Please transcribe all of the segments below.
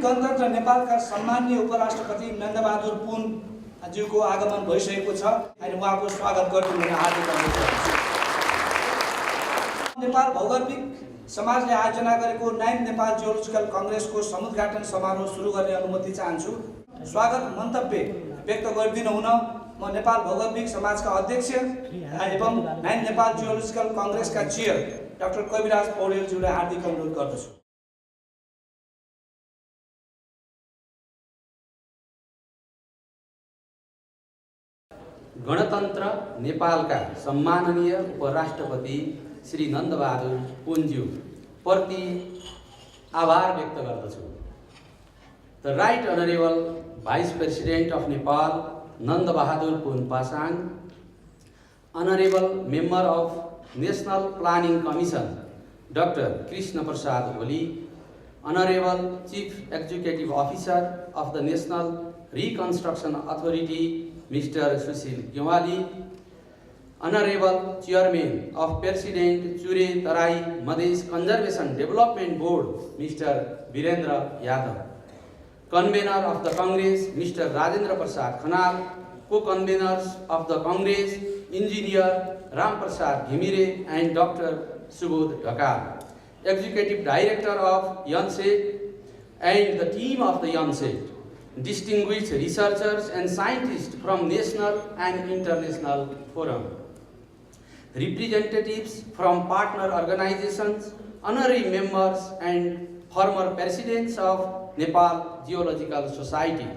गणतन्त्र नेपालका सम्माननीय उपराष्ट्रपति नन्दबहादुर पुनज्यूको आगमन भइसकेको छ अनि उहाँको स्वागत गर्दै म हार्दिक अनुरोध गर्छु। नेपाल भौगोलिक समाजले आयोजना गरेको 9th नेपाल जियोलोजिकल कांग्रेसको समुद्घाटन समारोह सुरु गर्ने अनुमति चाहन्छु। स्वागत मन्तव्य व्यक्त गरिदिनु हुन म नेपाल भौगोलिक समाजका अध्यक्ष एवं 9th नेपाल जियोलोजिकल कांग्रेसका चेयर डाक्टर कविराज पौडेलज्यूलाई हार्दिक अनुरोध गर्दछु। गणतन्त्र नेपालका सम्माननीय उपराष्ट्रपति श्री नन्दबहादुर पुनज्यू प्रति आभार व्यक्त गर्दछु। The Right Honorable Vice President of Nepal Nandbahadur Pun Pasang, Honorable Member of National Planning Commission Dr. Krishna Prasad Oli, Honorable Chief Executive Officer of the National Reconstruction Authority Mr. Sushil Gyawali, Honorable Chairman of President Chure Tarai Madhesh Conservation Development Board Mr. Virendra Yadav, Convener of the Congress Mr. Rajendra Prasad Khanal, Co-Conveners of the Congress Engineer Ram Prasad Ghimire and Dr. Subodh Dhakal, Executive Director of YONSET and the team of the YONSET, distinguished researchers and scientists from national and international forum, representatives from partner organizations, honorary members and former presidents of Nepal Geological Society,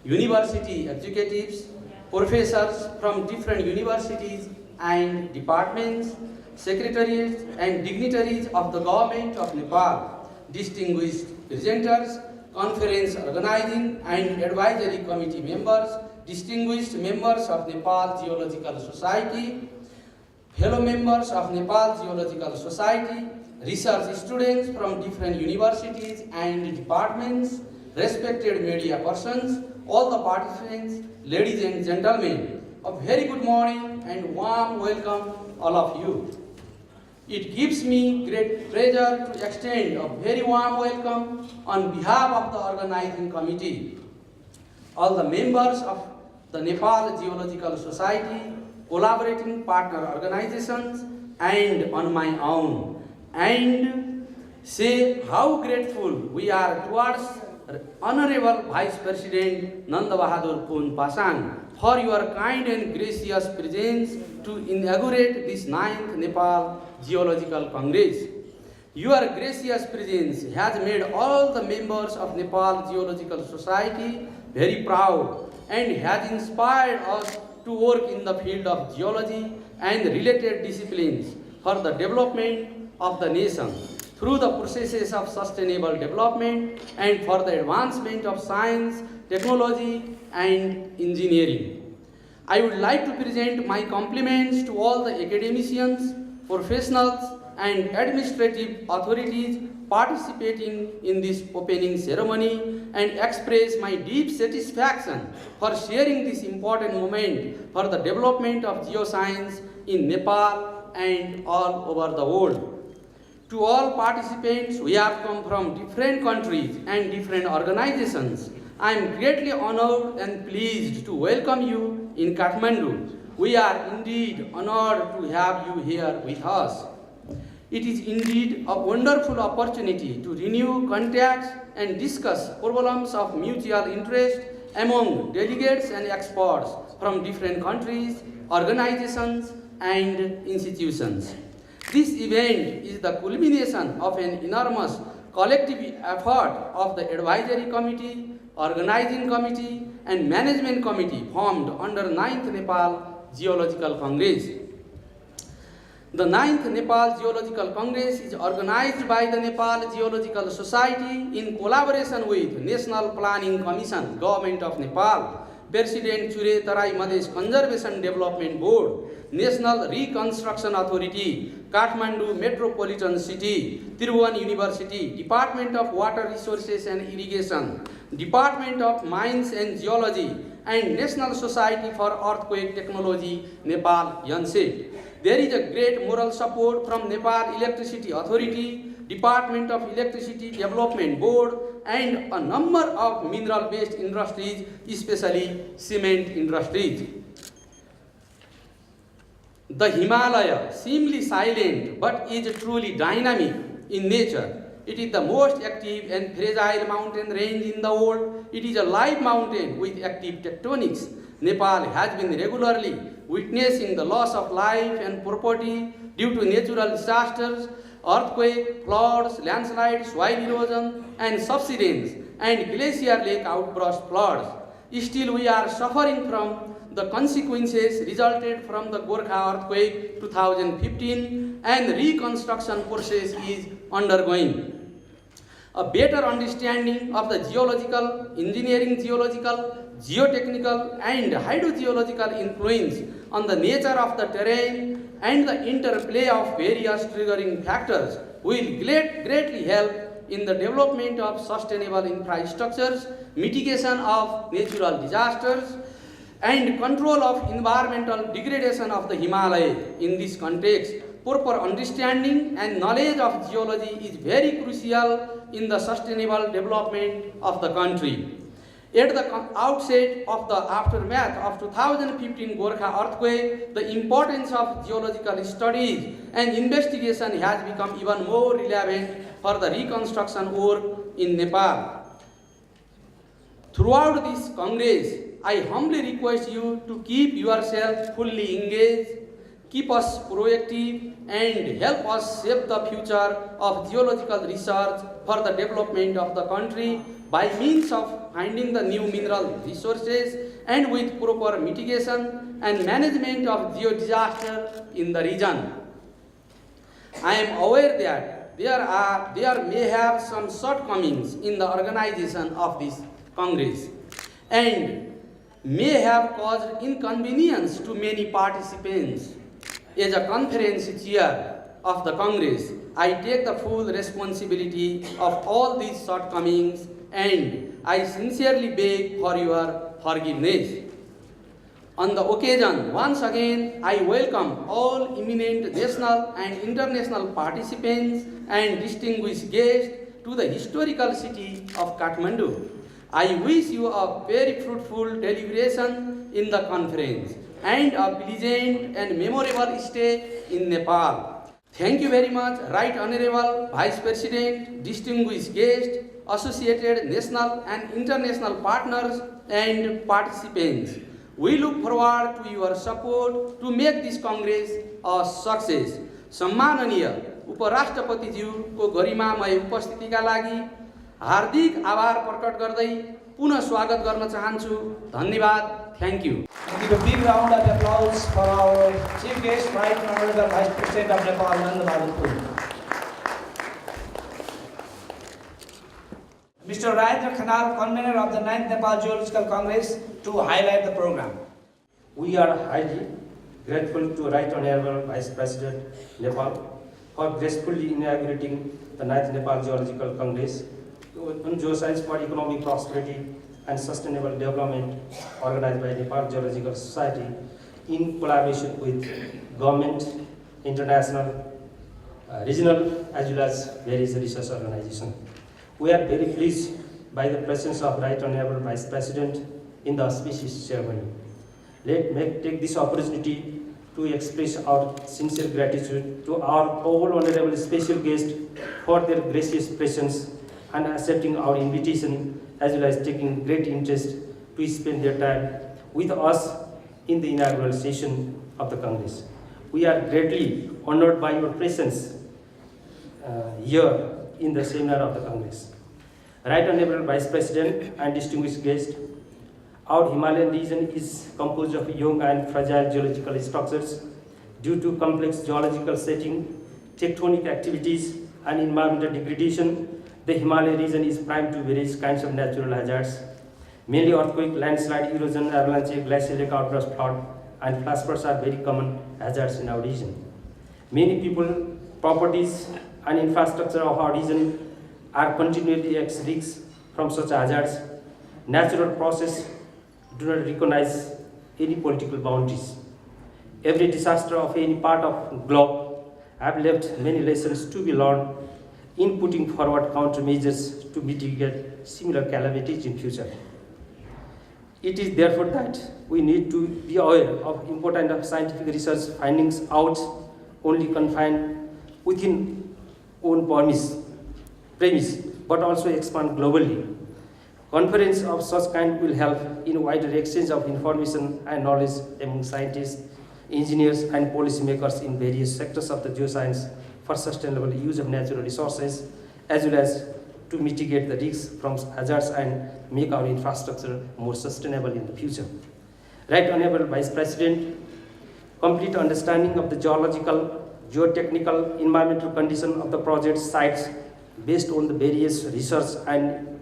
university executives, professors from different universities and departments, secretaries and dignitaries of the government of Nepal, distinguished presenters, conference organizing and advisory committee members, distinguished members of Nepal Geological Society, fellow members of Nepal Geological Society, research students from different universities and departments, respected media persons, all the participants, ladies and gentlemen, a very good morning and warm welcome all of you. It gives me great pleasure to extend a very warm welcome on behalf of the organizing committee, all the members of the Nepal Geological Society, collaborating partner organizations, and on my own, and say how grateful we are towards Honorable Vice President Nandbahadur Pun Pasang for your kind and gracious presence to inaugurate this 9th Nepal Geological Congress. Your gracious presence has made all the members of Nepal Geological Society very proud and has inspired us to work in the field of geology and related disciplines for the development of the nation through the processes of sustainable development and for the advancement of science, technology and engineering. I would like to present my compliments to all the academicians, professionals and administrative authorities participating in this opening ceremony and express my deep satisfaction for sharing this important moment for the development of geoscience in Nepal and all over the world. To all participants who have come from different countries and different organizations, I am greatly honored and pleased to welcome you in Kathmandu. We are indeed honored to have you here with us. It is indeed a wonderful opportunity to renew contacts and discuss problems of mutual interest among delegates and experts from different countries, organizations, and institutions. This event is the culmination of an enormous collective effort of the advisory committee, organizing committee, and management committee formed under 9th Nepal Geological Congress. The 9th Nepal Geological Congress is organized by the Nepal Geological Society in collaboration with National Planning Commission, Government of Nepal, President Chure Tarai Madhesh Conservation Development Board, National Reconstruction Authority, Kathmandu Metropolitan City, Tiruvan University, Department of Water Resources and Irrigation, Department of Mines and Geology, and National Society for Earthquake Technology, Nepal, YONSET. There is a great moral support from Nepal Electricity Authority, Department of Electricity Development Board, and a number of mineral-based industries, especially cement industries. The Himalaya, seemingly silent but is truly dynamic in nature. It is the most active and fragile mountain range in the world. It is a live mountain with active tectonics. Nepal has been regularly witnessing the loss of life and property due to natural disasters, earthquake, floods, landslides, soil erosion, and subsidence, and glacier lake outburst floods. Still, we are suffering from the consequences resulted from the Gorkha earthquake 2015, and reconstruction process is undergoing. A better understanding of the geological, engineering geological, geotechnical, and hydrogeological influence on the nature of the terrain and the interplay of various triggering factors will greatly help in the development of sustainable infrastructures, mitigation of natural disasters, and control of environmental degradation of the Himalaya. In this context, proper understanding and knowledge of geology is very crucial in the sustainable development of the country. At the outset of the aftermath of 2015 Gorkha earthquake, the importance of geological studies and investigation has become even more relevant for the reconstruction work in Nepal. Throughout this Congress, I humbly request you to keep yourself fully engaged, keep us proactive, and help us shape the future of geological research for the development of the country by means of finding the new mineral resources and with proper mitigation and management of geodisaster in the region. I am aware that there may have some shortcomings in the organization of this Congress and may have caused inconvenience to many participants. As a conference chair of the Congress, I take the full responsibility of all these shortcomings and I sincerely beg for your forgiveness. On the occasion, once again, I welcome all eminent national and international participants and distinguished guests to the historical city of Kathmandu. I wish you a very fruitful deliberation in the conference and a pleasant and memorable stay in Nepal. Thank you very much, Right Honorable Vice President, distinguished guests, associated national and international partners and participants. We look forward to your support to make this Congress a success. सम्माननीय उपराष्ट्रपतिज्यूको गरिमामय उपस्थितिका लागि हार्दिक आभार प्रकट गर्दै पुनः स्वागत गर्न चाहन्छु। धन्यवाद। Thank you. And give a big round of applause for our chief guest, Right Honorable Vice President of Nepal, Nanda. Mr. Rajendra Khanal, convener of the 9th Nepal Geological Congress, to highlight the program. We are highly grateful to Right Honorable Vice President Nepal for gracefully inaugurating the 9th Nepal Geological Congress on geoscience for economic prosperity and sustainable development, organized by Nepal Geological Society in collaboration with government, international, regional as well as various research organizations. We are very pleased by the presence of Right Honorable Vice President in the auspicious ceremony. Let me take this opportunity to express our sincere gratitude to our all honorable special guests for their gracious presence and accepting our invitation, as well as taking great interest to spend their time with us in the inaugural session of the Congress. We are greatly honored by your presence here in the seminar of the Congress. Right Honorable Vice President and distinguished guests, our Himalayan region is composed of young and fragile geological structures. Due to complex geological setting, tectonic activities, and environmental degradation, the Himalayan region is prime to various kinds of natural hazards, mainly earthquake, landslide, erosion, avalanche, glacial lake outburst, flood, and flash floods are very common hazards in our region. Many people, properties, and infrastructure of our region are continually at risk from such hazards. Natural process do not recognize any political boundaries. Every disaster of any part of globe have left many lessons to be learned in putting forward countermeasures to mitigate similar calamities in future. It is therefore that we need to be aware of importance of scientific research findings out only confined within own premise, but also expand globally. Conference of such kind will help in wider exchange of information and knowledge among scientists, engineers, and policymakers in various sectors of the geoscience for sustainable use of natural resources, as well as to mitigate the risks from hazards and make our infrastructure more sustainable in the future. Right Honorable Vice President, complete understanding of the geological, geotechnical, environmental condition of the project sites based on the various research and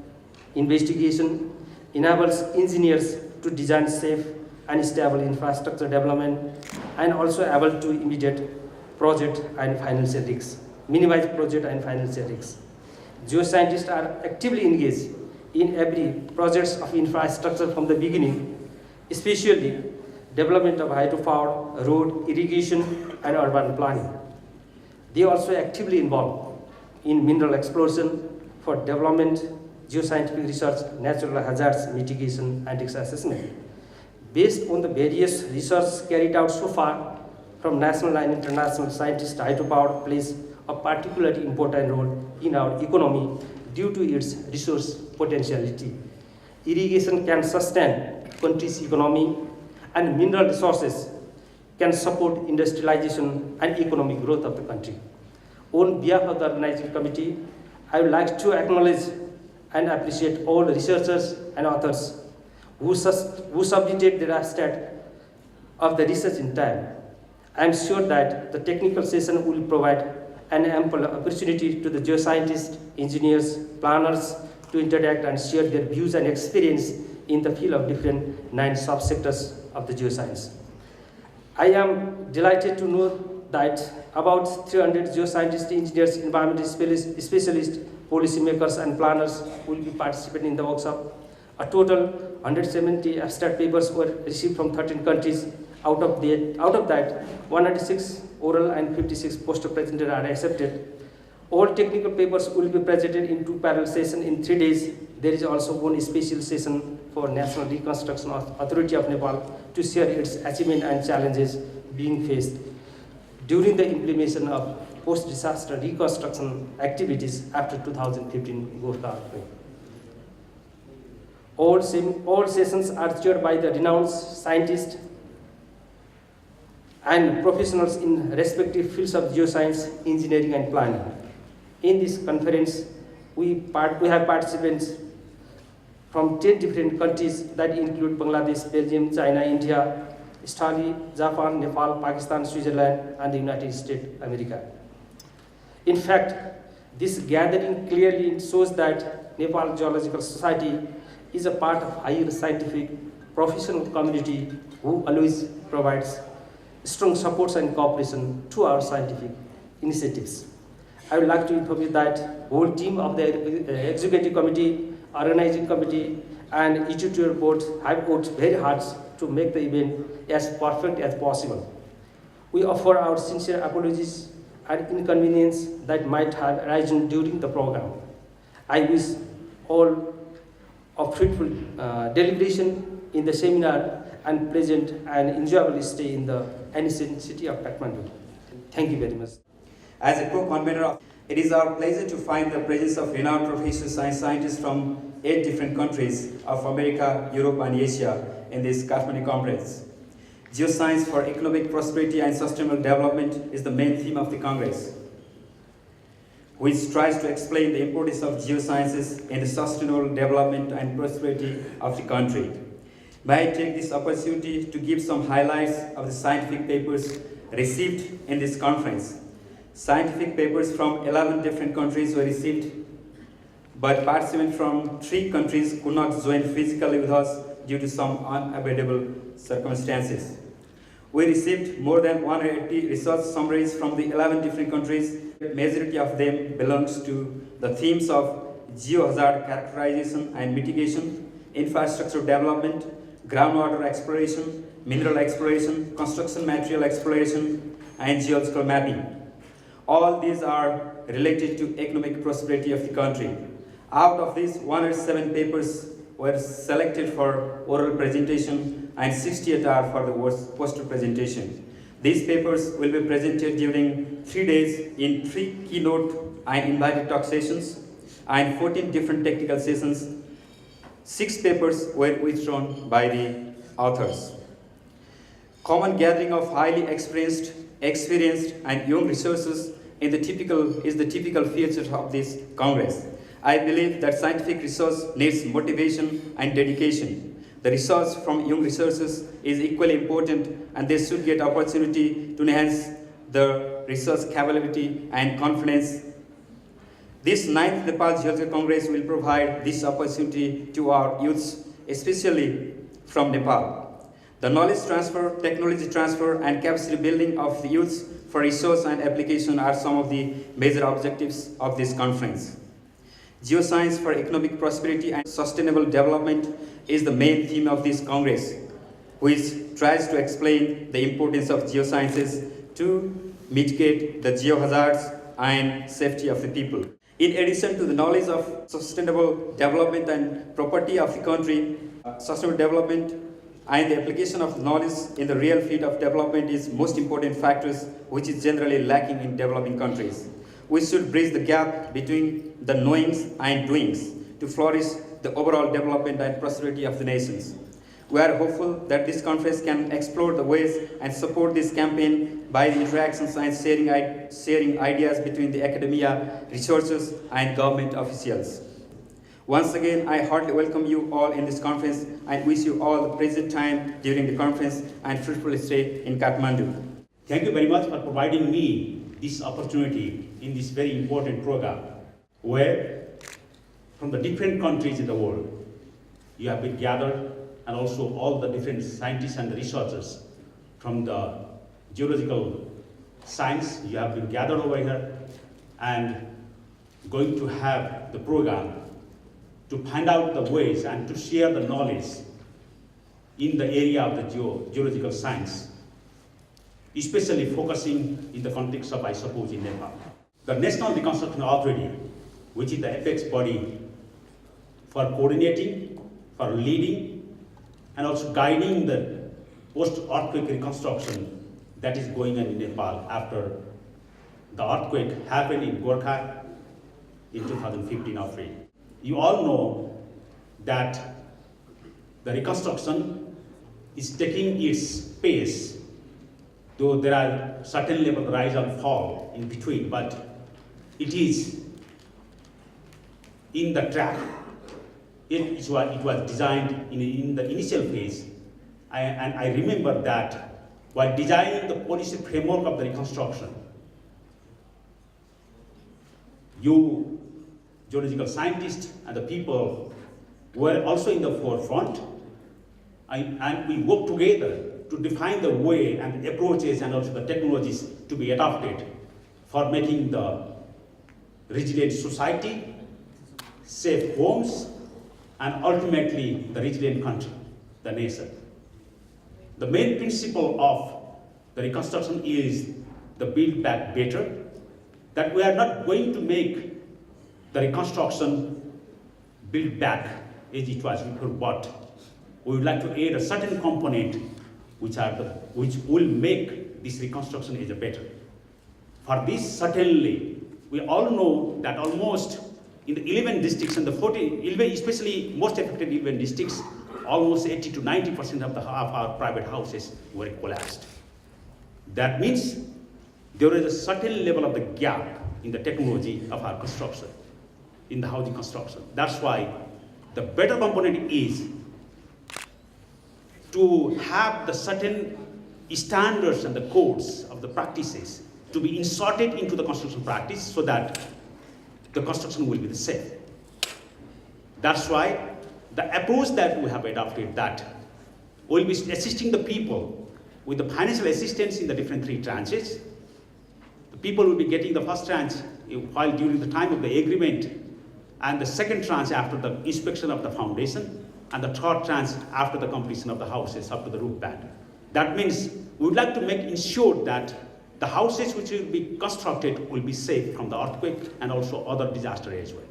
investigation enables engineers to design safe and stable infrastructure development and also able to immediate project and financial risks, minimize project and financial risks. Geoscientists are actively engaged in every project of infrastructure from the beginning, especially development of hydropower, road, irrigation, and urban planning. They are also actively involved in mineral exploration for development, geoscientific research, natural hazards mitigation, and risk assessment. Based on the various research carried out so far from national and international scientists, hydropower plays a particularly important role in our economy due to its resource potentiality. Irrigation can sustain country's economy, and mineral resources can support industrialization and economic growth of the country. On behalf of the organizing committee, I would like to acknowledge and appreciate all researchers and authors who submitted their abstract of the research in time. I am sure that the technical session will provide an ample opportunity to the geoscientists, engineers, planners to interact and share their views and experience in the field of different 9 subsectors of the geoscience. I am delighted to know that about 300 geoscientists, engineers, environmental specialists, policymakers, and planners will be participating in the workshop. A total 170 abstract papers were received from 13 countries. Out of that, 106 oral and 56 poster presented are accepted. All technical papers will be presented in 2 parallel sessions in 3 days. There is also one special session for National Reconstruction Authority of Nepal to share its achievement and challenges being faced during the implementation of post-disaster reconstruction activities after 2015 Gorkha earthquake. All sessions are chaired by the renowned scientists and professionals in respective fields of geoscience, engineering, and planning. In this conference, we have participants from 10 different countries that include Bangladesh, Belgium, China, India, Australia, Japan, Nepal, Pakistan, Switzerland, and the United States of America. In fact, this gathering clearly shows that Nepal Geological Society is a part of higher scientific professional community who always provides strong supports and cooperation to our scientific initiatives. I would like to inform you that whole team of the executive committee, organizing committee, and editorial board have worked very hard to make the event as perfect as possible. We offer our sincere apologies and inconvenience that might have arisen during the program. I wish all a fruitful deliberation in the seminar and pleasant and enjoyable stay in the ancient city of Kathmandu. Thank you very much. As a co-convener, it is our pleasure to find the presence of renowned professional scientists from 8 different countries of America, Europe, and Asia in this Kathmandu conference. Geoscience for economic prosperity and sustainable development is the main theme of the Congress, which tries to explain the importance of geosciences in the sustainable development and prosperity of the country. May I take this opportunity to give some highlights of the scientific papers received in this conference. Scientific papers from 11 different countries were received, but participants from 3 countries could not join physically with us due to some unavoidable circumstances. We received more than 180 research summaries from the 11 different countries. The majority of them belongs to the themes of geohazard characterization and mitigation, infrastructure development, groundwater exploration, mineral exploration, construction material exploration, and geological mapping. All these are related to economic prosperity of the country. Out of these, 107 papers were selected for oral presentation and 68 are for the poster presentation. These papers will be presented during 3 days in 3 keynote and invited talk sessions and 14 different technical sessions. 6 papers were withdrawn by the authors. Common gathering of highly experienced and young researchers is the typical feature of this Congress. I believe that scientific research needs motivation and dedication. The research from young researchers is equally important and they should get opportunity to enhance the research capability and confidence. This 9th Nepal Geological Congress will provide this opportunity to our youths, especially from Nepal. The knowledge transfer, technology transfer, and capacity building of the youths for research and application are some of the major objectives of this conference. Geoscience for economic prosperity and sustainable development is the main theme of this Congress, which tries to explain the importance of geosciences to mitigate the geohazards and safety of the people. In addition to the knowledge of sustainable development and property of the country, sustainable development and the application of knowledge in the real field of development is most important factors which is generally lacking in developing countries. We should bridge the gap between the knowings and doings to flourish the overall development and prosperity of the nations. We are hopeful that this conference can explore the ways and support this campaign by the interactions and sharing ideas between the academia, researchers, and government officials. Once again, I heartily welcome you all in this conference and wish you all the pleasant time during the conference and fruitful stay in Kathmandu. Thank you very much for providing me this opportunity in this very important program, where from the different countries in the world, you have been gathered, and also all the different scientists and the researchers from the geological science, you have been gathered over here and going to have the program to find out the ways and to share the knowledge in the area of the geological science, especially focusing in the context of, I suppose, in Nepal. The National Reconstruction Authority, which is the apex body for coordinating, for leading, and also guiding the post-earthquake reconstruction that is going on in Nepal after the earthquake happened in Gorkha in 2015 or 3. You all know that the reconstruction is taking its pace, though there are certain level of rise and fall in between, but it is in the track. It was designed in the initial phase, and I remember that while designing the policy framework of the reconstruction, you geological scientists and the people were also in the forefront, and we worked together to define the way and the approaches and also the technologies to be adopted for making the resilient society, safe homes, and ultimately the resilient country, the nation. The main principle of the reconstruction is the build back better, that we are not going to make the reconstruction build back as it was before, but we would like to add a certain component which will make this reconstruction as a better. For this, certainly, we all know that almost in the 11 districts and the 14, especially most affected 11 districts, almost 80 to 90% of our private houses were collapsed. That means there is a certain level of the gap in the technology of our construction, in the housing construction. That's why the better component is to have the certain standards and the codes of the practices to be inserted into the construction practice so that the construction will be the same. That's why the approach that we have adopted, that will be assisting the people with the financial assistance in the different 3 tranches. The people will be getting the first tranche while during the time of the agreement, and the second tranche after the inspection of the foundation, and the third tranche after the completion of the houses up to the roof band. That means we would like to ensure that the houses which will be constructed will be safe from the earthquake and also other disaster as well.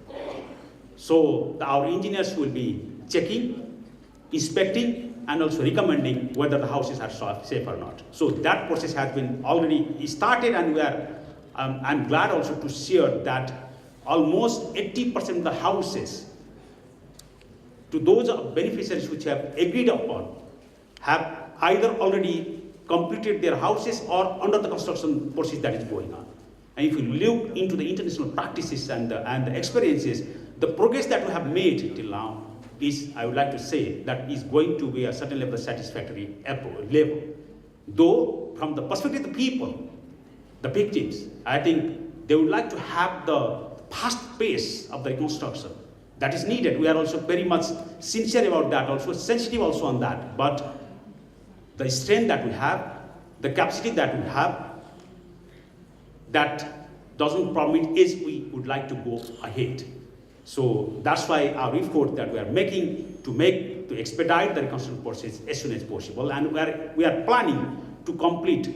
So our engineers will be checking, inspecting, and also recommending whether the houses are safe or not. So that process has been already started, and we are. I'm glad also to share that almost 80% of the houses, to those beneficiaries which have agreed upon, have either already completed their houses or under the construction process that is going on. And if you look into the international practices and the experiences, the progress that we have made till now is, I would like to say, that is going to be a certain level of satisfactory level. Though, from the perspective of the people, the victims, I think they would like to have the fast pace of the reconstruction that is needed. We are also very much sincere about that, also sensitive also on that. But the strength that we have, the capacity that we have, that doesn't permit is we would like to go ahead. So that's why our effort that we are making to expedite the reconstruction process as soon as possible, and we are planning to complete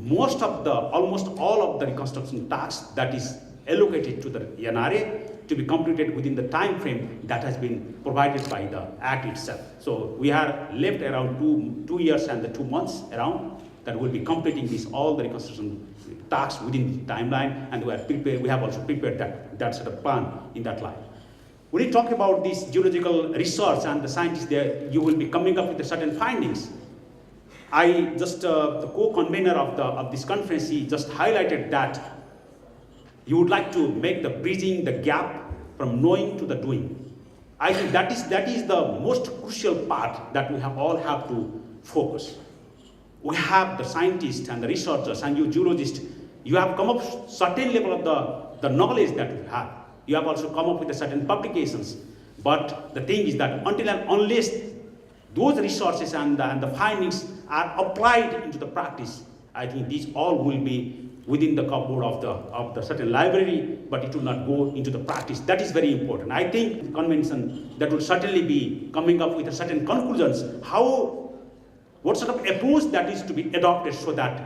almost all of the reconstruction tasks that is allocated to the NRA to be completed within the time frame that has been provided by the Act itself. So we are left around 2 years and the 2 months around that will be completing all the reconstruction tasks within the timeline, and we have also prepared that sort of plan in that line. When you talk about this geological research and the scientists there, you will be coming up with certain findings. I just, the co-convener of this conference, he just highlighted that you would like to make the bridging the gap from knowing to the doing. I think that is the most crucial part that we all have to focus. We have the scientists and the researchers and you geologists, you have come up certain level of the knowledge that you have. You have also come up with certain publications. But the thing is that until and unless those resources and the findings are applied into the practice, I think these all will be within the cupboard of the certain library, but it will not go into the practice. That is very important. I think the convention that will certainly be coming up with certain conclusions, what sort of approach that is to be adopted so that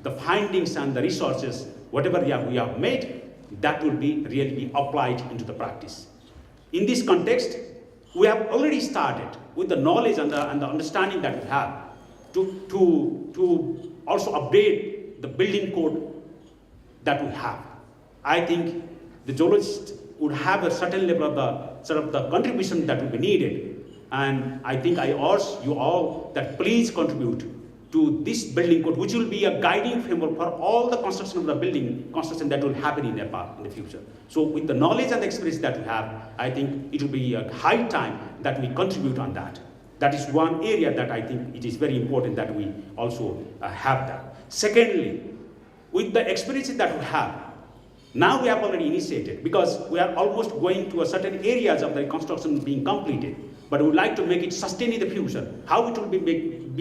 the findings and the resources, whatever we have made, that will be really applied into the practice. In this context, we have already started with the knowledge and the understanding that we have to also update the building code that we have. I think the geologists would have a certain level of the contribution that will be needed. And I think I urge you all that please contribute to this building code, which will be a guiding framework for all the construction of the building construction that will happen in Nepal in the future. So with the knowledge and the experience that we have, I think it will be a high time that we contribute on that. That is one area that I think it is very important that we also have that. Secondly, with the experiences that we have, now we have already initiated, because we are almost going to a certain areas of the construction being completed, but we would like to make it sustain in the future. How it will be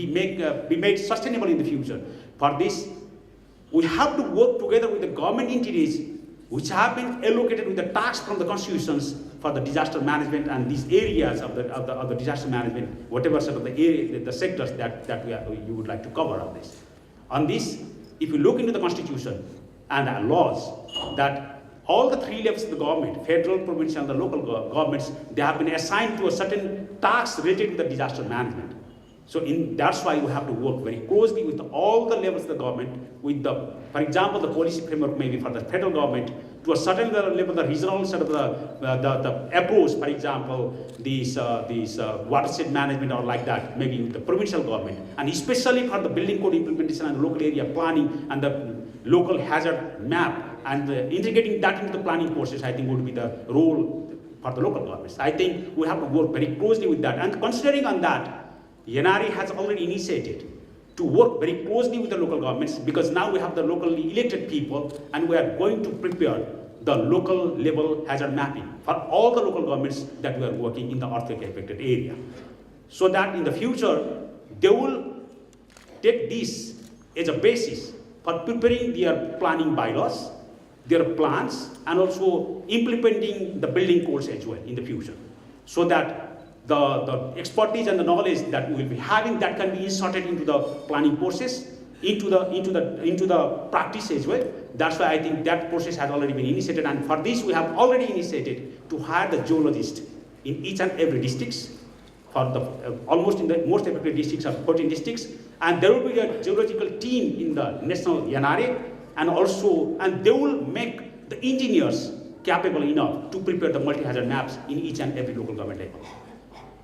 made sustainable in the future. For this, we have to work together with the government entities which have been allocated with the tax from the constitutions for the disaster management and these areas of the disaster management, whatever sort of the sectors that you would like to cover on this. On this, if you look into the constitution and the laws, that all the 3 levels of the government, federal, provincial, and the local governments, they have been assigned to a certain task related to the disaster management. So that's why we have to work very closely with all the levels of the government, for example, the policy framework maybe for the federal government, to a certain level, the regional sort of the approach, for example, these watershed management or like that, maybe with the provincial government, and especially for the building code implementation and local area planning and the local hazard map, and integrating that into the planning process, I think would be the role for the local governments. I think we have to work very closely with that, and considering on that, NRA has already initiated to work very closely with the local governments, because now we have the locally elected people, and we are going to prepare the local level hazard mapping for all the local governments that we are working in the earthquake affected area. So that in the future, they will take this as a basis for preparing their planning bylaws, their plans, and also implementing the building codes as well in the future. So that the expertise and the knowledge that we will be having, that can be inserted into the planning process, into the practice as well. That's why I think that process has already been initiated, and for this we have already initiated to hire the geologist in each and every districts. For the almost in the most affected districts of 14 districts, and there will be a geological team in the national NRA, and they will make the engineers capable enough to prepare the multi-hazard maps in each and every local government level.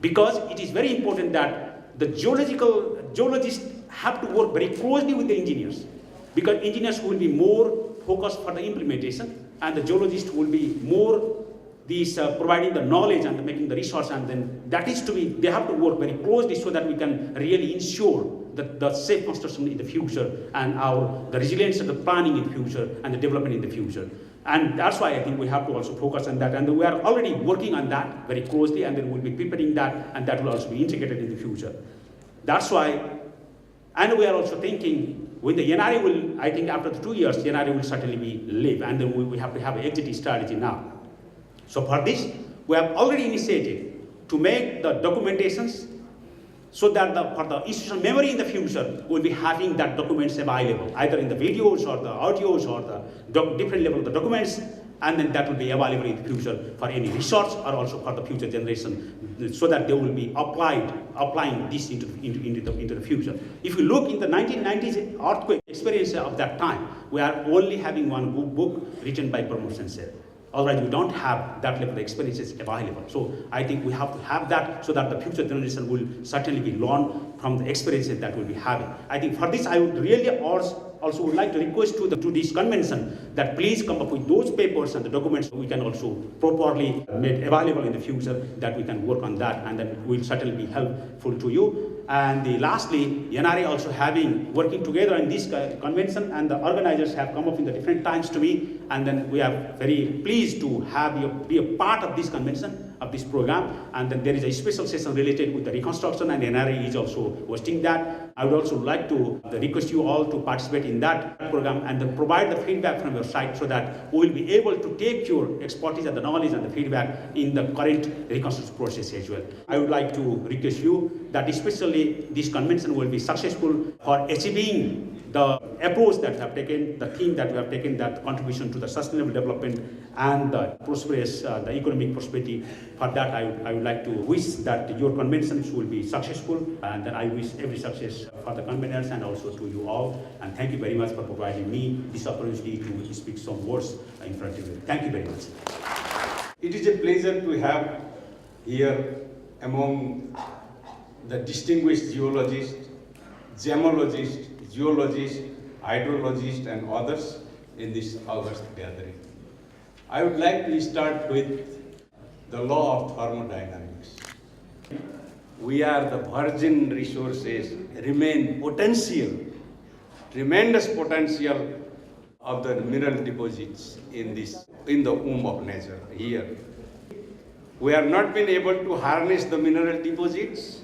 Because it is very important that the geologists have to work very closely with the engineers, because engineers will be more focused for the implementation, and the geologists will be more providing the knowledge and making the research, and then they have to work very closely so that we can really ensure that the safe construction in the future and the resilience of the planning in the future and the development in the future. And that's why I think we have to also focus on that, and we are already working on that very closely, and then we'll be preparing that, and that will also be integrated in the future. That's why, and we are also thinking, when the NRA will, I think after the 2 years, the NRA will certainly be live, and then we have to have an exit strategy now. So for this, we have already initiated to make the documentations so that for the institutional memory in the future, we'll be having that documents available, either in the videos or the audios or the different level of the documents, and then that will be available in the future for any research or also for the future generation, so that they will be applying this into the future. If you look in the 1990s earthquake experience of that time, we are only having one book written by Pramod Sensei. Otherwise, we don't have that level of experiences available. So I think we have to have that so that the future generation will certainly be learned from the experiences that we'll be having. I think for this, I would really also would like to request to this convention that please come up with those papers and the documents we can also properly make available in the future, that we can work on that, and then we'll certainly be helpful to you. And lastly, NRA also working together in this convention, and the organizers have come up in the different times to me, and then we are very pleased to be a part of this convention, of this program, and then there is a special session related with the reconstruction, and NRA is also hosting that. I would also like to request you all to participate in that program and then provide the feedback from your side, so that we will be able to take your expertise and the knowledge and the feedback in the current reconstruction process as well. I would like to request you that especially this convention will be successful for achieving the approach that we have taken, the theme that we have taken, that contribution to the sustainable development and the prosperous, the economic prosperity. For that, I would like to wish that your conventions will be successful, and I wish every success for the conveners and also to you all. And thank you very much for providing me this opportunity to speak some words in front of you. Thank you very much. It is a pleasure to have here among the distinguished geologists, gemologists, geologists, hydrologists, and others in this August gathering. I would like to start with the law of thermodynamics. We are the virgin resources, remain potential, tremendous potential of the mineral deposits in the womb of nature here. We have not been able to harness the mineral deposits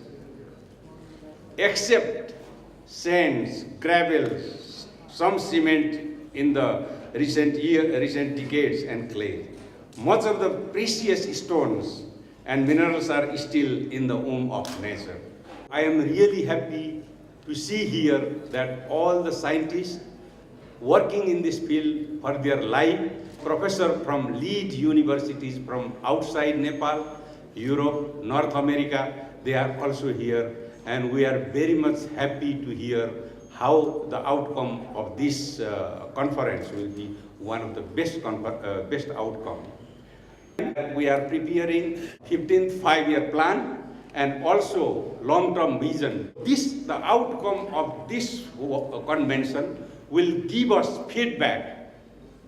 except sands, gravels, some cement in the recent decades, and clay. Much of the precious stones and minerals are still in the womb of nature. I am really happy to see here that all the scientists working in this field for their life, professors from lead universities from outside Nepal, Europe, North America, they are also here. And we are very much happy to hear how the outcome of this conference will be one of the best outcome. We are preparing 15th five-year plan and also long-term vision. The outcome of this convention will give us feedback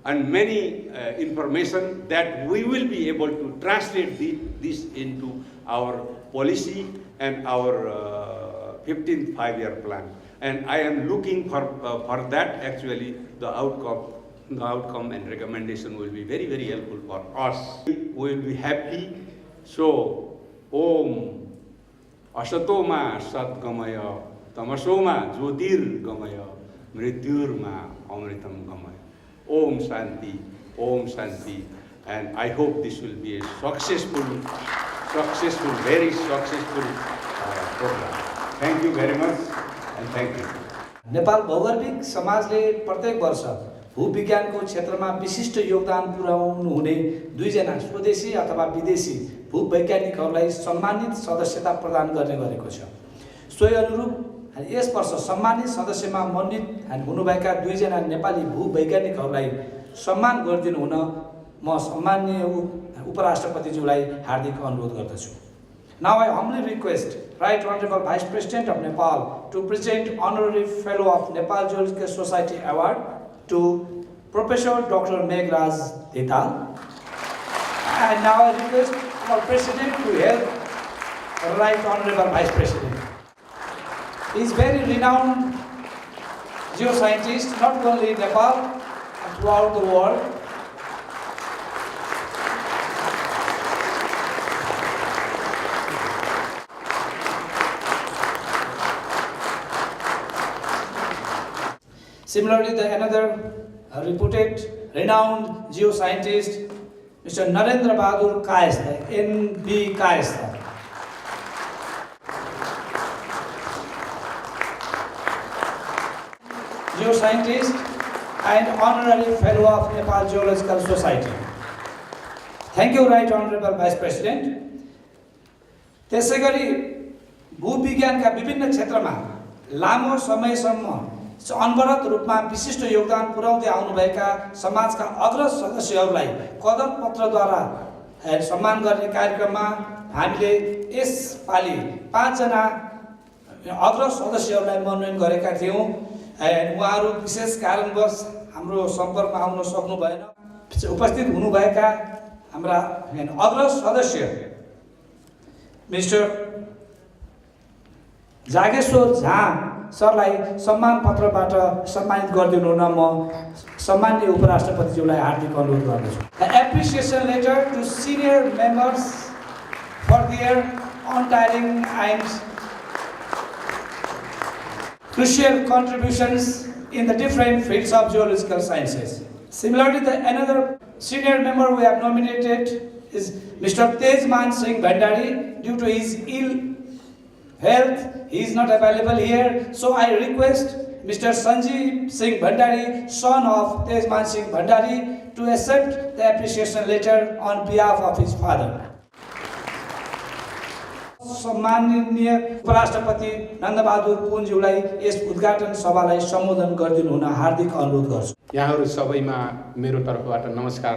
and many information that we will be able to translate this into our policy and our 15th five-year plan. And I am looking for that. Actually, the outcome and recommendation will be very, very helpful for us. We will be happy. So, Om Asatoma Satgamaya Tamasoma Jyotir Gamaya Mrityurma Amritam Gamaya. Om Shanti, Om Shanti. And I hope this will be a successful successful, very successful program. Thank you very much and thank you. Nepal भौगोलिक समाजले प्रत्येक वर्ष भूविज्ञानको क्षेत्रमा विशिष्ट योगदान पुर्याउनु हुने 2 जना स्वदेशी अथवा विदेशी भूवैज्ञानिकहरूलाई सम्मानित सदस्यता प्रदान गर्ने गरेको छ। सोही अनुरूप यस वर्ष सम्मानित सदस्यमा मनोनित हुनुभएका 2 जना नेपाली भूवैज्ञानिकहरूलाई सम्मान गरिदिनु हुन म सम्माननीय उपराष्ट्रपतिज्यूलाई हार्दिक अनुरोध गर्दछु। Now I humbly request Right Honorable Vice President of Nepal to present Honorary Fellow of Nepal Geological Society Award to Professor Dr. Meghraj Detal. And now I request our President to help Right Honorable Vice President. He is very renowned geoscientist, not only in Nepal, but throughout the world. Similarly, another reputed, renowned geoscientist, Mr. Narendra Bahadur Kayastha, N.B. Kayastha. Geoscientist and Honorary Fellow of Nepal Geological Society. Thank you, Right Honorable Vice President. त्यसैगरी भूविज्ञानका विभिन्न क्षेत्रमा लामो समयसम्म अनवरत रूपमा विशिष्ट योगदान पुर्याउँदै आउनुभएका समाजका अग्रज सदस्यहरूलाई कदर पत्रद्वारा सम्मान गर्ने कार्यक्रममा हामीले यसपालि 5 जना अग्रज सदस्यहरूलाई मनोनयन गरेका थियौँ। उहाँहरू विशेष कारणवश हाम्रो सम्पर्कमा आउन सक्नु भएन। उपस्थित हुनुभएका हाम्रा अग्रज सदस्य मिस्टर जागेश्वर झा सरलाई सम्मान पत्रबाट सम्मानित गरिदिनु हुन म सम्माननीय उपराष्ट्रपतिज्यूलाई हार्दिक अनुरोध गर्दछु। Appreciation letter to senior members for their untiring and crucial contributions in the different fields of geological sciences. Similarly, another senior member we have nominated is Mr. Tejman Singh Bhandari. Due to his ill health, he is not available here. So I request Mr. Sanjeev Singh Bhandari, son of Tejman Singh Bhandari, to accept the appreciation letter on behalf of his father. सम्माननीय उपराष्ट्रपति Nanda Bahadur पुनज्यूलाई yes उद्घाटन सभालाई सम्बोधन गरिदिनु हुन हार्दिक अनुरोध गर्छु। यहाँहरू सबैमा मेरो तर्फबाट नमस्कार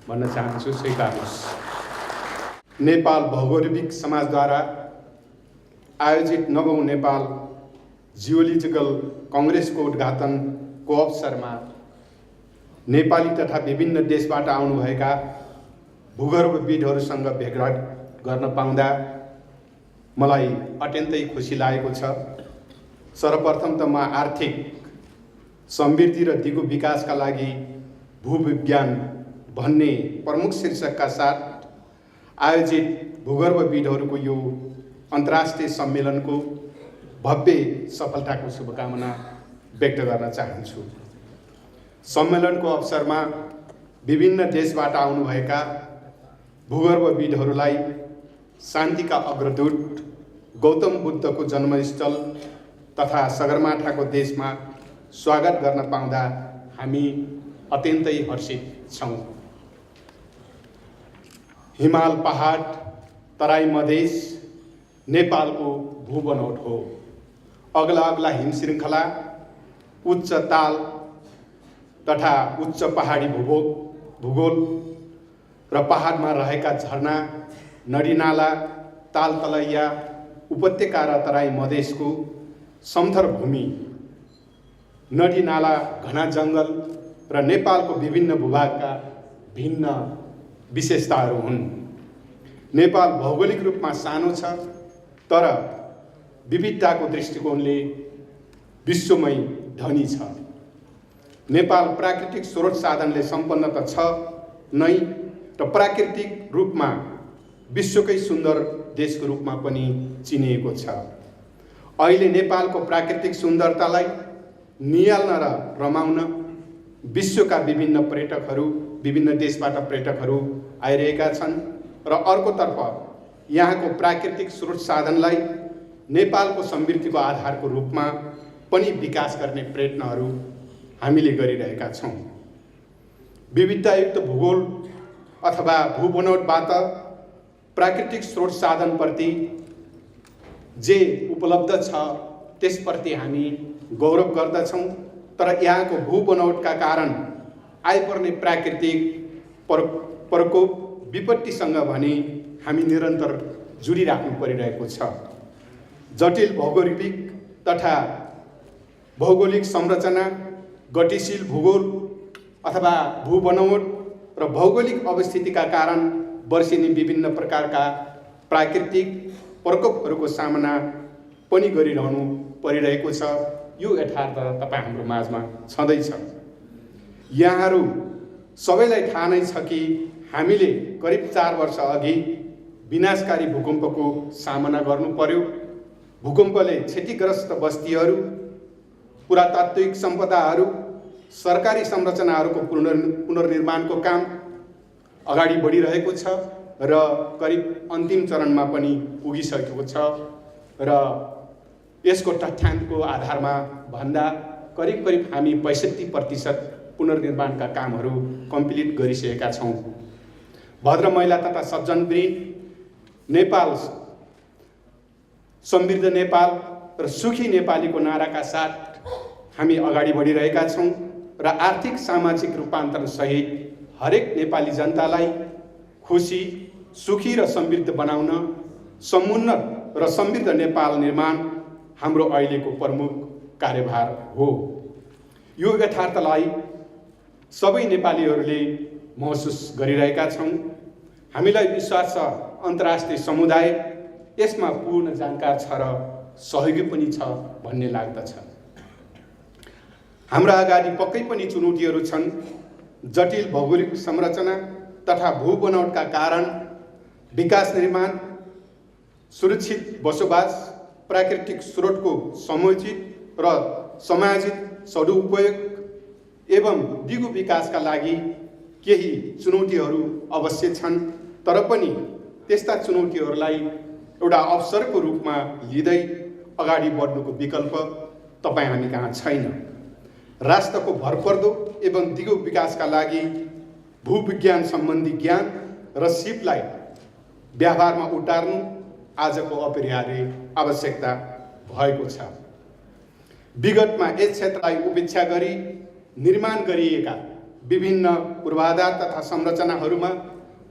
भन्न चाहन्छु, स्वीकार्नुहोस्। नेपाल भौगोलिक समाजद्वारा आयोजित 9औं नेपाल जियोलजिकल कङ्ग्रेसको उद्घाटनको अवसरमा नेपाली तथा विभिन्न देशबाट आउनुभएका भूगर्भविदहरूसँग भेटघाट गर्न पाउँदा मलाई अत्यन्तै खुसी लागेको छ। सर्वप्रथम त म आर्थिक समृद्धि र दिगो विकासका लागि भूविज्ञान भन्ने प्रमुख शीर्षकका साथ आयोजित भूगर्भविदहरूको यो अन्तर्राष्ट्रिय सम्मेलनको भव्य सफलताको शुभकामना व्यक्त गर्न चाहन्छु। सम्मेलनको अवसरमा विभिन्न देशबाट आउनुभएका भूगर्भविदहरूलाई शान्तिका अग्रदूत गौतम बुद्धको जन्मस्थल तथा सगरमाथाको देशमा स्वागत गर्न पाउँदा हामी अत्यन्तै हर्षित छौँ। हिमाल पहाड तराई मधेस नेपालको भूबनौट हो। अग्ला अग्ला हिमशृङ्खला, उच्च ताल तथा उच्च पहाडी भूगोल र पहाडमा रहेका झरना, नदीनाला, ताल तलैया, उपत्यका र तराई मधेसको समथर भूमि, नदीनाला, घना जङ्गल र नेपालको विभिन्न भूभागका भिन्न विशेषताहरू हुन्। नेपाल भौगोलिक रूपमा सानो छ, तर विविधताको दृष्टिकोणले विश्वमै धनी छ। नेपाल प्राकृतिक स्रोत साधनले सम्पन्न त छ नै, र प्राकृतिक रूपमा विश्वकै सुन्दर देशको रूपमा पनि चिनिएको छ। अहिले नेपालको प्राकृतिक सुन्दरतालाई नियाल्न र रमाउन विश्वका विभिन्न पर्यटकहरू, विभिन्न देशबाट पर्यटकहरू आइरहेका छन्। र अर्कोतर्फ यहाँको प्राकृतिक स्रोत साधनलाई नेपालको समृद्धिको आधारको रूपमा पनि विकास गर्ने प्रयत्नहरू हामीले गरिरहेका छौँ। विविधतायुक्त भूगोल अथवा भूबनौटबाट प्राकृतिक स्रोत साधनप्रति जे उपलब्ध छ त्यसप्रति हामी गौरव गर्दछौँ, तर यहाँको भूबनौटका कारण आइपर्ने प्राकृतिक प्रकोप विपत्तिसँग भने हामी निरन्तर जुडिराख्नु परिरहेको छ। जटिल भौगोलिक तथा भौगोलिक संरचना, गतिशील भूगोल अथवा भूबनौट र भौगोलिक अवस्थितिका कारण वर्षेनी विभिन्न प्रकारका प्राकृतिक प्रकोपहरूको सामना पनि गरिरहनु परिरहेको छ। यो यथार्थ तपाईँ हाम्रो माझमा छँदैछ। यहाँहरू सबैलाई थाहा नै छ कि हामीले करिब 4 वर्ष अघि विनाशकारी भूकम्पको सामना गर्नु पर्यो। भूकम्पले क्षतिग्रस्त बस्तीहरू, पुरातात्विक सम्पदाहरू, सरकारी संरचनाहरूको पुनर्निर्माणको काम अगाडि बढिरहेको छ र करिब अन्तिम चरणमा पनि पुगिसकेको छ र यसको तथ्याङ्कको आधारमा भन्दा करिब हामी 65% पुनर्निर्माणका कामहरू कम्प्लिट गरिसकेका छौँ। भद्र महिला तथा सज्जन वृन्द, नेपाल समृद्ध नेपाल र सुखी नेपालीको नाराका साथ हामी अगाडि बढिरहेका छौँ र आर्थिक सामाजिक रूपान्तरण सहित हरेक नेपाली जनतालाई खुसी, सुखी र समृद्ध बनाउन समुन्नत र समृद्ध नेपाल निर्माण हाम्रो अहिलेको प्रमुख कार्यभार हो। यो यथार्थलाई सबै नेपालीहरूले महसुस गरिरहेका छौँ। हामीलाई विश्वास छ अन्तर्राष्ट्रिय समुदाय यसमा पूर्ण जानकार छ र सहयोगी पनि छ भन्ने लाग्दछ। हाम्रा अगाडि पक्कै पनि चुनौतीहरू छन्। जटिल भौगोलिक संरचना तथा भूबनौटका कारण विकास निर्माण, सुरक्षित बसोबास, प्राकृतिक स्रोतको समुचित र समाजित सदुपयोग एवं दिगो विकासका लागि केही चुनौतीहरू अवश्य छन्, तर पनि त्यस्ता चुनौतीहरूलाई एउटा अवसरको रूपमा लिँदै अगाडि बढ्नुको विकल्प तपाईँ हामी कहाँ छैन। राष्ट्रको भरपर्दो एवं दिगो विकासका लागि भूविज्ञान सम्बन्धी ज्ञान र सिपलाई व्यवहारमा उतार्नु आजको अपरिहार्य आवश्यकता भएको छ। विगतमा यस क्षेत्रलाई उपेक्षा गरी निर्माण गरिएका विभिन्न पूर्वाधार तथा संरचनाहरूमा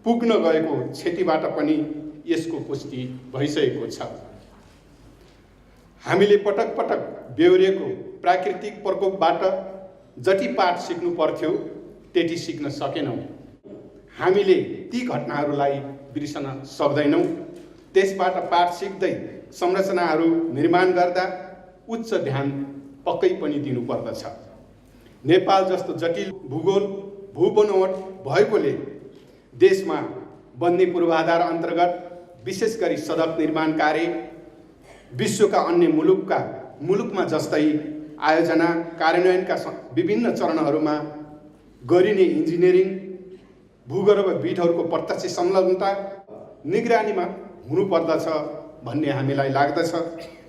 पुग्न गएको क्षतिबाट पनि यसको पुष्टि भइसकेको छ। हामीले पटक पटक बेहोरिएको प्राकृतिक प्रकोपबाट जति पाठ सिक्नु पर्थ्यो त्यति सिक्न सकेनौँ। हामीले ती घटनाहरूलाई बिर्सन सक्दैनौँ। त्यसबाट पाठ सिक्दै संरचनाहरू निर्माण गर्दा उच्च ध्यान पक्कै पनि दिनुपर्दछ। नेपाल जस्तो जटिल भूगोल भूबनौट भएकोले देशमा बन्ने पूर्वाधार अन्तर्गत विशेष गरी सडक निर्माण कार्य विश्वका अन्य मुलुकमा जस्तै आयोजना कार्यान्वयनका विभिन्न चरणहरूमा गरिने इन्जिनियरिङ, भूगर्भविदहरूको प्रत्यक्ष संलग्नता निगरानीमा हुनुपर्दछ भन्ने हामीलाई लाग्दछ।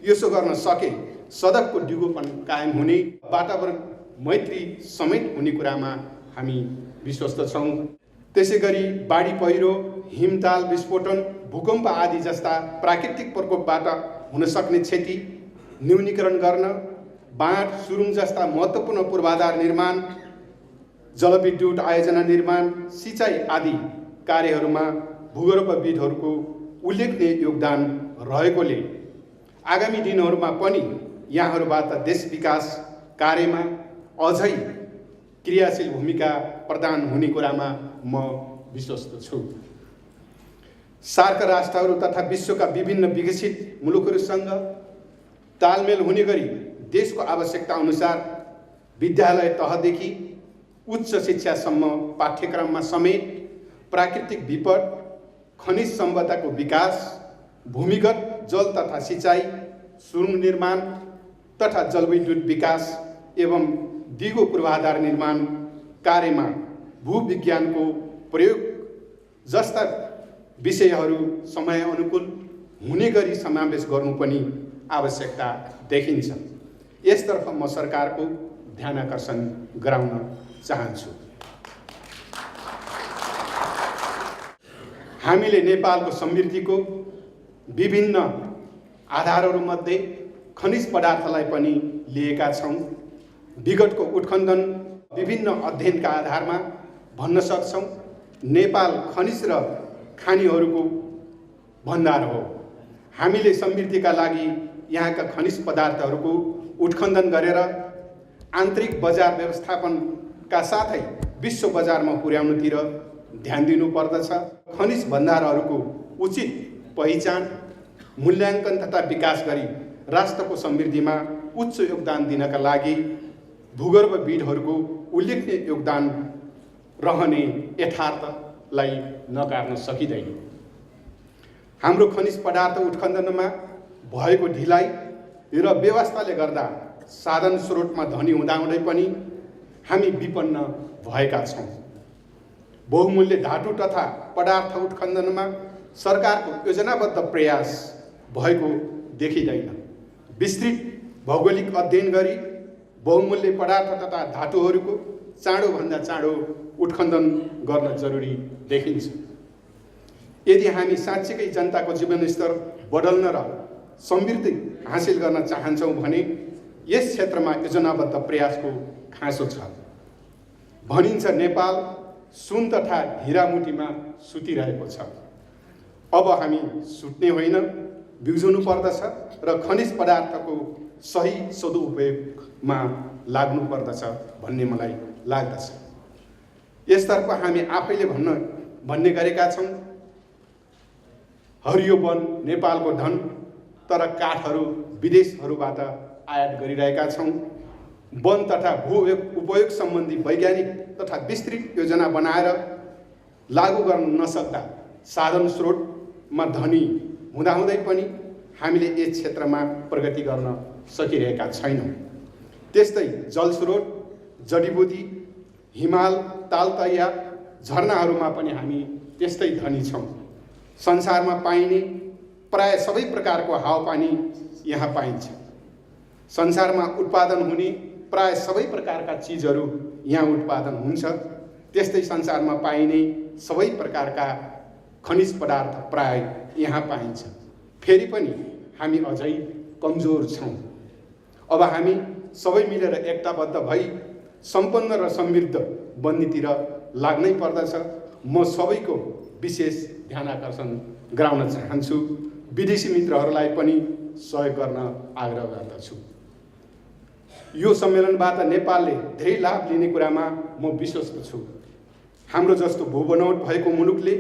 यसो गर्न सके सडकको डिगोपन कायम हुने, वातावरण मैत्री समेत हुने कुरामा हामी विश्वस्त छौँ। त्यसै गरी बाढी पहिरो, हिमताल विस्फोटन, भूकम्प आदि जस्ता प्राकृतिक प्रकोपबाट हुन सक्ने क्षति न्यूनीकरण गर्न बाँध, सुरुङ जस्ता महत्त्वपूर्ण पूर्वाधार निर्माण, जलविद्युत आयोजना निर्माण, सिँचाइ आदि कार्यहरूमा भूगर्भविदहरूको उल्लेखनीय योगदान रहेकोले आगामी दिनहरूमा पनि यहाँहरूबाट देश विकास कार्यमा अझै क्रियाशील भूमिका प्रदान हुने कुरामा म विश्वस्त छु। सार्क राष्ट्रहरू तथा विश्वका विभिन्न विकसित मुलुकहरूसँग तालमेल हुने गरी देशको आवश्यकता अनुसार विद्यालय तहदेखि उच्च शिक्षासम्म पाठ्यक्रममा समेत प्राकृतिक विपद, खनिज सम्पदाको विकास, भूमिगत जल तथा सिँचाइ, सुरुङ निर्माण तथा जलविद्युत विकास एवं दिगो पूर्वाधार निर्माण कार्यमा भूविज्ञानको प्रयोग जस्ता विषयहरू समय अनुकूल हुने गरी समावेश गर्नु पनि आवश्यकता देखिन्छ। यसतर्फ म सरकारको ध्यानाकर्षण गराउन चाहन्छु। हामीले नेपालको समृद्धिको विभिन्न आधारहरूमध्ये खनिज पदार्थलाई पनि लिएका छौँ। विगतको उत्खनन विभिन्न अध्ययनका आधारमा भन्न सक्छौँ नेपाल खनिज र खानीहरूको भण्डार हो। हामीले समृद्धिका लागि यहाँका खनिज पदार्थहरूको उत्खनन गरेर आन्तरिक बजार व्यवस्थापनका साथै विश्व बजारमा पुर्याउनुतिर ध्यान दिनुपर्दछ। खनिज भण्डारहरूको उचित पहिचान, मूल्याङ्कन तथा विकास गरी राष्ट्रको समृद्धिमा उच्च योगदान दिनका लागि भूगर्भविदहरूको उल्लेखनीय योगदान रहने यथार्थलाई नकार्न सकिँदैन। हाम्रो खनिज पदार्थ उत्खननमा भएको ढिलाइ र व्यवस्थाले गर्दा साधन स्रोतमा धनी हुँदाहुँदै पनि हामी विपन्न भएका छौँ। बहुमूल्य धातु तथा पदार्थ उत्खननमा सरकारको योजनाबद्ध प्रयास भएको देखिँदैन। विस्तृत भौगोलिक अध्ययन गरी बहुमूल्य पदार्थ तथा धातुहरूको चाँडोभन्दा चाँडो उत्खनन गर्न जरुरी देखिन्छ। यदि हामी साँच्चीकै जनताको जीवनस्तर बदल्न र समृद्धि हासिल गर्न चाहन्छौँ भने यस क्षेत्रमा योजनाबद्ध प्रयासको खाँचो छ। भनिन्छ नेपाल सुन तथा हिरामुटीमा सुतिरहेको छ। अब हामी सुत्ने होइन, बिउजनु पर्दछ र खनिज पदार्थको सही सदुपयोगमा लाग्नु पर्दछ भन्ने मलाई लाग्दछ। यसतर्फ हामी आफैले भन्ने गरेका छौँ, हरियो वन नेपालको धन, तर काठहरू विदेशहरूबाट आयात गरिरहेका छौँ। वन तथा भू उपयोग सम्बन्धी वैज्ञानिक तथा विस्तृत योजना बनाएर लागू गर्न नसक्दा साधन स्रोतमा धनी हुँदाहुँदै पनि हामीले यस क्षेत्रमा प्रगति गर्न सकिरहेका छैनौँ। त्यस्तै जलस्रोत, जडीबुटी, हिमाल, तालतैया, झरनाहरूमा पनि हामी त्यस्तै धनी छौँ। संसारमा पाइने प्राय सबै प्रकारको हावापानी यहाँ पाइन्छ। संसारमा उत्पादन हुने प्राय सबै प्रकारका चिजहरू यहाँ उत्पादन हुन्छ। त्यस्तै संसारमा पाइने सबै प्रकारका खनिज पदार्थ प्राय यहाँ पाइन्छ। फेरि पनि हामी अझै कमजोर छौँ। अब हामी सबै मिलेर एकताबद्ध भई सम्पन्न र समृद्ध बन्नेतिर लाग्नै पर्दछ। म सबैको विशेष ध्यानाकर्षण गराउन चाहन्छु। विदेशी मित्रहरूलाई पनि सहयोग गर्न आग्रह गर्दछु। यो सम्मेलनबाट नेपालले धेरै लाभ लिने कुरामा म विश्वस्त छु। हाम्रो जस्तो भूबनौट भएको मुलुकले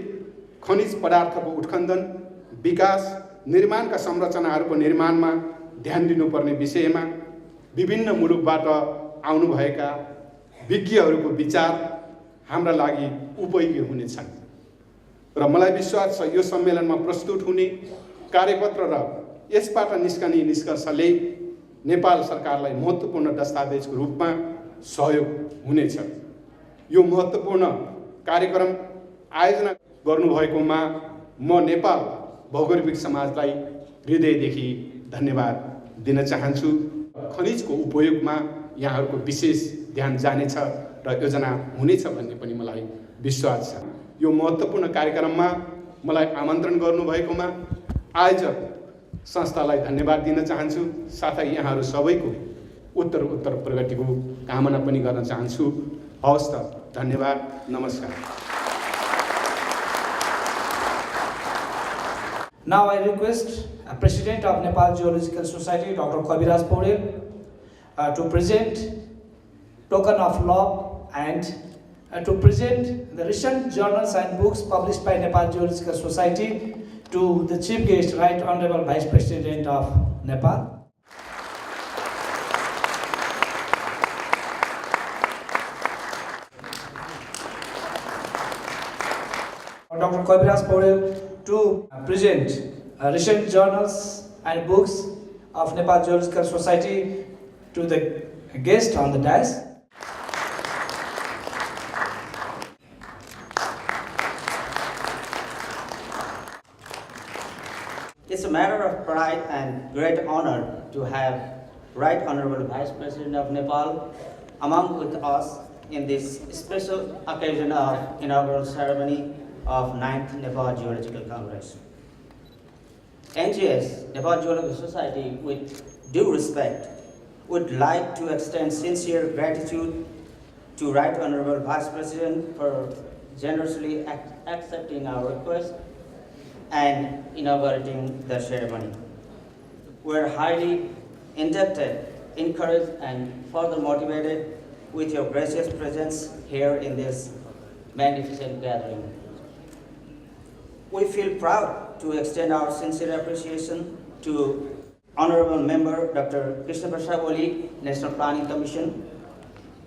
खनिज पदार्थको उत्खनन, विकास, निर्माणका संरचनाहरूको निर्माणमा ध्यान दिनुपर्ने विषयमा विभिन्न मुलुकबाट आउनुभएका विज्ञहरूको विचार हाम्रा लागि उपयोगी हुनेछन् र मलाई विश्वास छ यो सम्मेलनमा प्रस्तुत हुने कार्यपत्र र यसबाट निस्कने निष्कर्षले नेपाल सरकारलाई महत्त्वपूर्ण दस्तावेजको रूपमा सहयोग हुनेछ। यो महत्त्वपूर्ण कार्यक्रम आयोजना गर्नुभएकोमा म नेपाल भौगोलिक समाजलाई हृदयदेखि धन्यवाद दिन चाहन्छु। खनिजको उपयोगमा यहाँहरूको विशेष ध्यान जानेछ र योजना हुनेछ भन्ने पनि मलाई विश्वास छ। यो महत्त्वपूर्ण कार्यक्रममा मलाई आमन्त्रण गर्नुभएकोमा आयोजक संस्थालाई धन्यवाद दिन चाहन्छु। साथै यहाँहरू सबैको उत्तर प्रगतिको कामना पनि गर्न चाहन्छु। हवस् त, धन्यवाद, नमस्कार। Now I request President of Nepal Geological Society, Dr. Kabiraj Paudel, to present token of love and to present the recent journals and books published by Nepal Geological Society to the Chief Guest, Right Honorable Vice President of Nepal. Dr. Kabiraj Paudel to present recent journals and books of Nepal Geological Society to the guest on the dais. It's a matter of pride and great honor to have Right Honorable Vice President of Nepal among with us in this special occasion of inaugural ceremony of 9th Nepal Geological Congress. NGS, Nepal Geological Society, with due respect, would like to extend sincere gratitude to Right Honorable Vice President for generously accepting our request and inaugurating the ceremony. We're highly indebted, encouraged, and further motivated with your gracious presence here in this magnificent gathering. We feel proud to extend our sincere appreciation to Honorable Member Dr. Krishna Prasad Oli, National Planning Commission,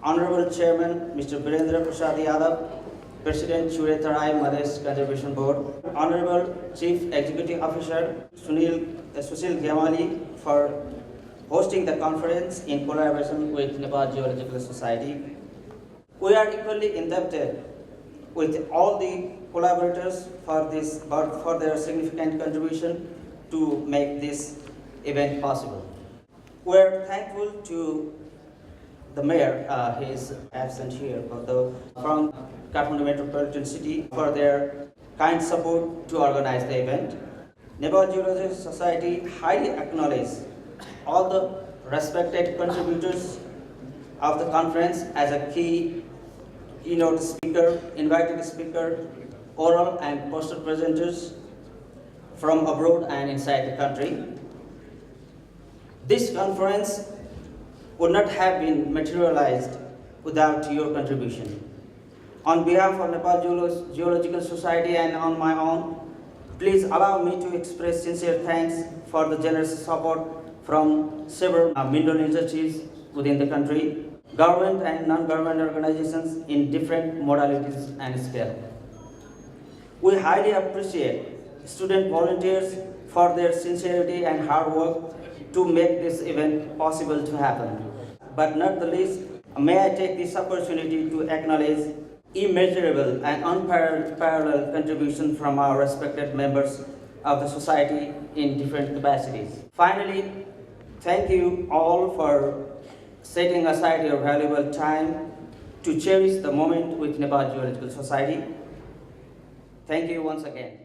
Honorable Chairman Mr. Virendra Prasad Yadav, President Churetarai Madesh Conservation Board, Honorable Chief Executive Officer Sushil Gyamali for hosting the conference in collaboration with Nepal Geological Society. We are equally indebted with all the collaborators for their significant contribution to make this event possible. We are thankful to the Mayor, he is absent here, from Kathmandu Metropolitan City for their kind support to organize the event. Nepal Geological Society highly acknowledges all the respected contributors of the conference as a keynote speaker, invited speaker, oral and poster presenters from abroad and inside the country. This conference would not have been materialized without your contribution. On behalf of Nepal Geological Society and on my own, please allow me to express sincere thanks for the generous support from several mineral industries within the country, government and non-government organizations in different modalities and scale. We highly appreciate student volunteers for their sincerity and hard work to make this event possible to happen. But not the least, may I take this opportunity to acknowledge immeasurable and unparalleled contribution from our respected members of the society in different capacities. Finally, thank you all for setting aside your valuable time to cherish the moment with Nepal Geological Society. Thank you once again.